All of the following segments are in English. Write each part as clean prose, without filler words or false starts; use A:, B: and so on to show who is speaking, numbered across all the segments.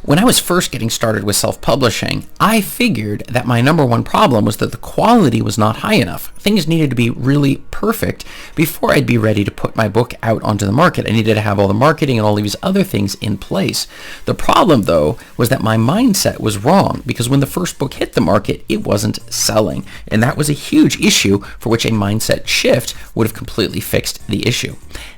A: When I was first getting started with self-publishing, I figured that my number one problem was that the quality was not high enough. Things needed to be really perfect before I'd be ready to put my book out onto the market. I needed to have all the marketing and all these other things in place. The problem, though, was that my mindset was wrong, because when the first book hit the market, it wasn't selling. And that was a huge issue for which a mindset shift would have completely fixed the issue.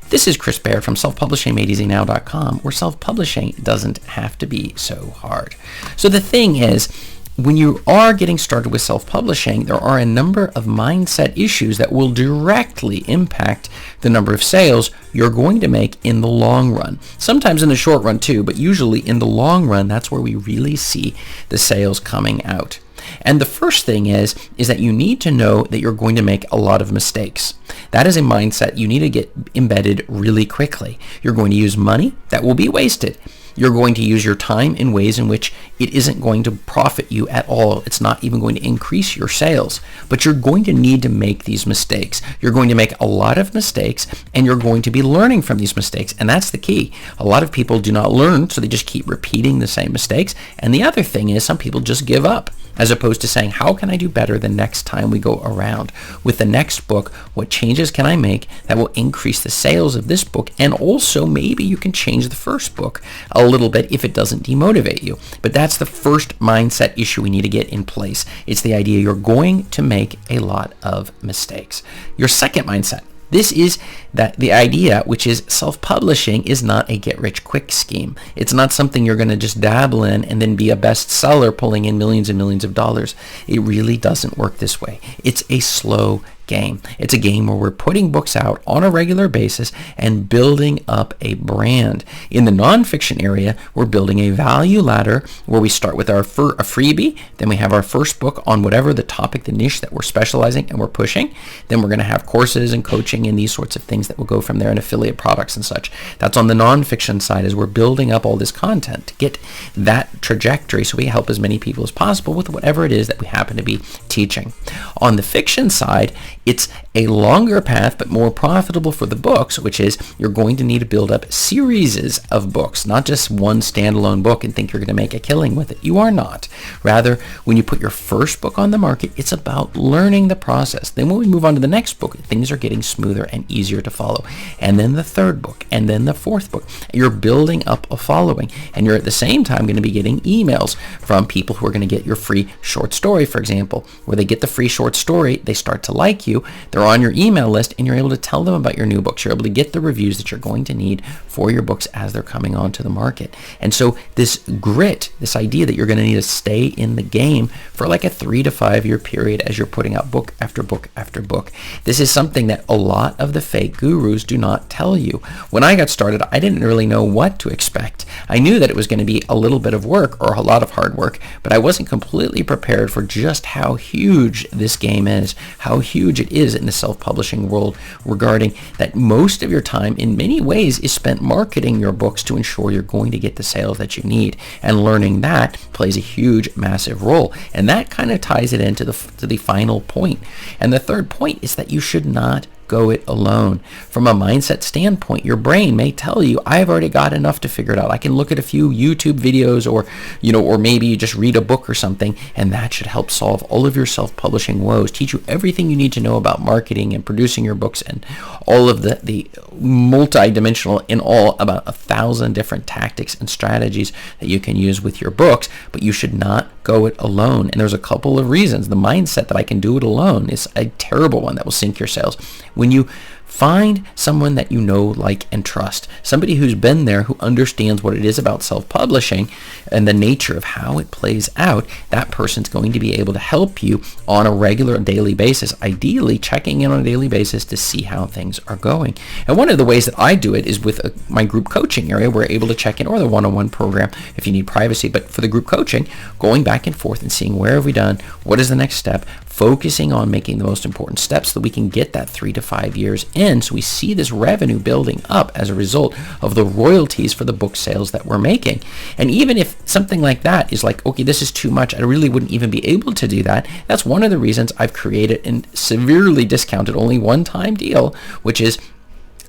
A: This is Chris Baird from selfpublishingmadeeasynow.com, where self-publishing doesn't have to be so hard. So the thing is, when you are getting started with self-publishing, there are a number of mindset issues that will directly impact the number of sales you're going to make in the long run. Sometimes in the short run too, but usually in the long run, that's where we really see the sales coming out. And the first thing is that you need to know that you're going to make a lot of mistakes. That is a mindset you need to get embedded really quickly. You're going to use money that will be wasted. You're going to use your time in ways in which it isn't going to profit you at all. It's not even going to increase your sales. But you're going to need to make these mistakes. You're going to make a lot of mistakes, and you're going to be learning from these mistakes. And that's the key. A lot of people do not learn, so they just keep repeating the same mistakes. And the other thing is some people just give up, as opposed to saying, how can I do better the next time we go around? With the next book, what changes can I make that will increase the sales of this book? And also maybe you can change the first book a little bit if it doesn't demotivate you. But that's the first mindset issue we need to get in place. It's the idea you're going to make a lot of mistakes. Your second mindset. This is that the idea, which is self-publishing is not a get-rich-quick scheme. It's not something you're going to just dabble in and then be a bestseller pulling in millions and millions of dollars. It really doesn't work this way. It's a slow game. It's a game where we're putting books out on a regular basis and building up a brand. In the nonfiction area, we're building a value ladder where we start with a freebie, then we have our first book on whatever the topic, the niche that we're specializing and we're pushing. Then we're going to have courses and coaching and these sorts of things that will go from there, and affiliate products and such. That's on the nonfiction side, as we're building up all this content to get that trajectory so we help as many people as possible with whatever it is that we happen to be teaching. On the fiction side, it's a longer path, but more profitable for the books, which is you're going to need to build up series of books, not just one standalone book and think you're going to make a killing with it. You are not. Rather, when you put your first book on the market, it's about learning the process. Then when we move on to the next book, things are getting smoother and easier to follow. And then the third book, and then the fourth book. You're building up a following, and you're at the same time going to be getting emails from people who are going to get your free short story, for example, where they get the free short story, they start to like you, they're on your email list, and you're able to tell them about your new books. You're able to get the reviews that you're going to need for your books as they're coming onto the market. And so this grit, this idea that you're going to need to stay in the game for like a 3 to 5 year period as you're putting out book after book after book. This is something that a lot of the fake gurus do not tell you. When I got started, I didn't really know what to expect. I knew that it was going to be a little bit of work or a lot of hard work, but I wasn't completely prepared for just how huge this game is, how huge it is in the self-publishing world, regarding that most of your time in many ways is spent marketing your books to ensure you're going to get the sales that you need, and learning that plays a huge, massive role. And that kind of ties it into the final point. And the third point is that you should not go it alone. From a mindset standpoint, your brain may tell you, I've already got enough to figure it out. I can look at a few YouTube videos, or maybe you just read a book or something, and that should help solve all of your self-publishing woes, teach you everything you need to know about marketing and producing your books, and all of the multi-dimensional, in all, about 1,000 different tactics and strategies that you can use with your books. But you should not go it alone. And there's a couple of reasons. The mindset that I can do it alone is a terrible one that will sink your sales. When you find someone that you know, like, and trust, somebody who's been there, who understands what it is about self-publishing and the nature of how it plays out, that person's going to be able to help you on a regular daily basis, ideally checking in on a daily basis to see how things are going. And one of the ways that I do it is with my group coaching area. We're able to check in, or the one-on-one program if you need privacy. But for the group coaching, going back and forth and seeing where have we done, what is the next step, focusing on making the most important steps so that we can get that 3 to 5 years in, so we see this revenue building up as a result of the royalties for the book sales that we're making. And even if something like that is like, okay, this is too much, I really wouldn't even be able to do that, that's one of the reasons I've created and severely discounted only one-time deal, which is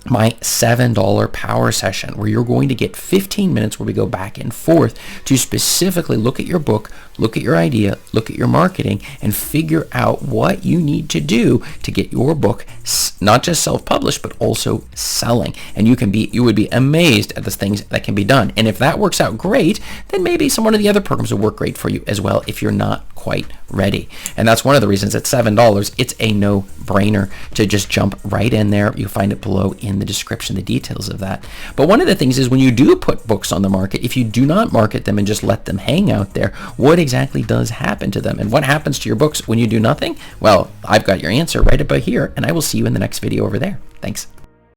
A: my $7 power session, where you're going to get 15 minutes where we go back and forth to specifically look at your book, look at your idea, look at your marketing, and figure out what you need to do to get your book not just self-published, but also selling. And you would be amazed at the things that can be done. And if that works out great, then maybe some one of the other programs will work great for you as well if you're not quite ready. And that's one of the reasons at $7, it's a no-brainer to just jump right in there. You'll find it below in the description, the details of that. But one of the things is when you do put books on the market, if you do not market them and just let them hang out there, what exactly does happen to them? And what happens to your books when you do nothing? Well, I've got your answer right about here, and I will see you in the next video over there. Thanks.